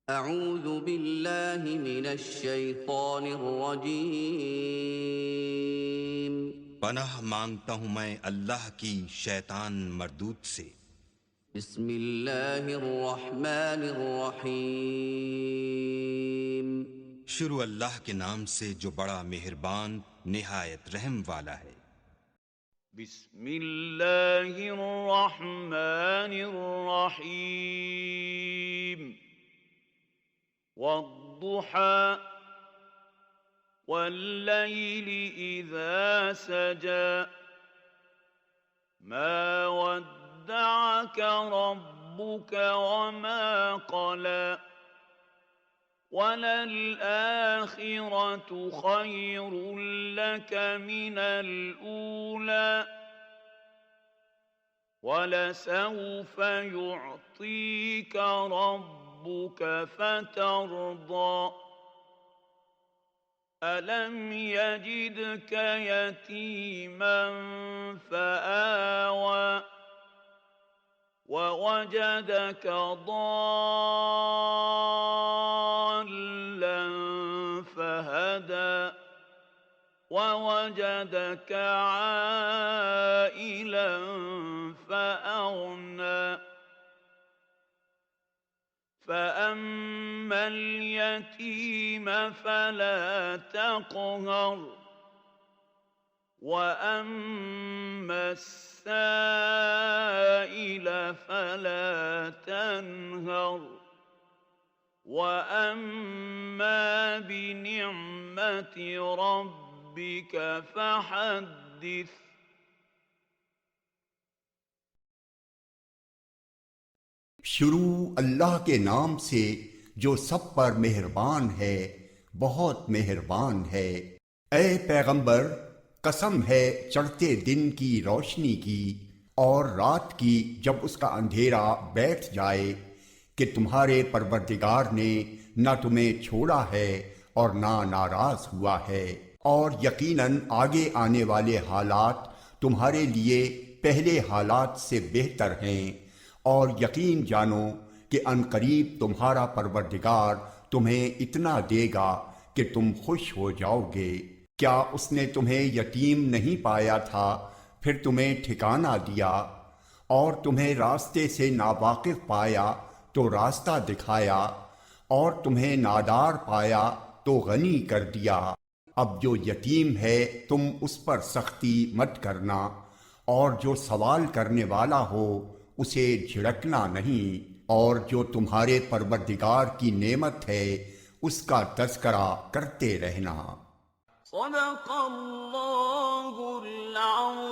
अऊज़ु बिल्लाहि मिनश शैतानिर रजीम। पनाह मांगता हूँ मैं अल्लाह की शैतान मरदूत से। बिस्मिल्लाहिर रहमानिर रहीम। शुरू अल्लाह के नाम से जो बड़ा मेहरबान निहायत रहम वाला है। बिस्मिल्लाहिर रहमानिर रहीम। वद्दुहा वल्लैलि इज़ा सजा मा वद्दअक रब्बुक वमा क़ला वललआखिरतु खैरुल लक मिनल ऊला वलसौफ युअतीक रब्बुक फतर्दा अलम यजिदक यतीमन फआवा ववजदक ضالًا फहदा ववजदक आइलन फअगना فأما اليتيم فلا تقهر وأما السائل فلا تنهر وأما بنعمة ربك فحدث शुरू अल्लाह के नाम से जो सब पर मेहरबान है, बहुत मेहरबान है। ऐ पैगंबर, कसम है चढ़ते दिन की रोशनी की और रात की जब उसका अंधेरा बैठ जाए कि तुम्हारे परवरदिगार ने न तुम्हें छोड़ा है और ना नाराज हुआ है, और यकीनन आगे आने वाले हालात तुम्हारे लिए पहले हालात से बेहतर हैं, और यकीन जानो कि अनकरीब तुम्हारा परवरदिगार तुम्हें इतना देगा कि तुम खुश हो जाओगे। क्या उसने तुम्हें यतीम नहीं पाया था फिर तुम्हें ठिकाना दिया, और तुम्हें रास्ते से नावाकिफ पाया तो रास्ता दिखाया, और तुम्हें नादार पाया तो गनी कर दिया। अब जो यतीम है तुम उस पर सख्ती मत करना, और जो सवाल करने वाला हो उसे झिड़कना नहीं, और जो तुम्हारे परवरदिगार की नेमत है उसका तज़किरा करते रहना। सदक़ल्लाहुल अज़ीम।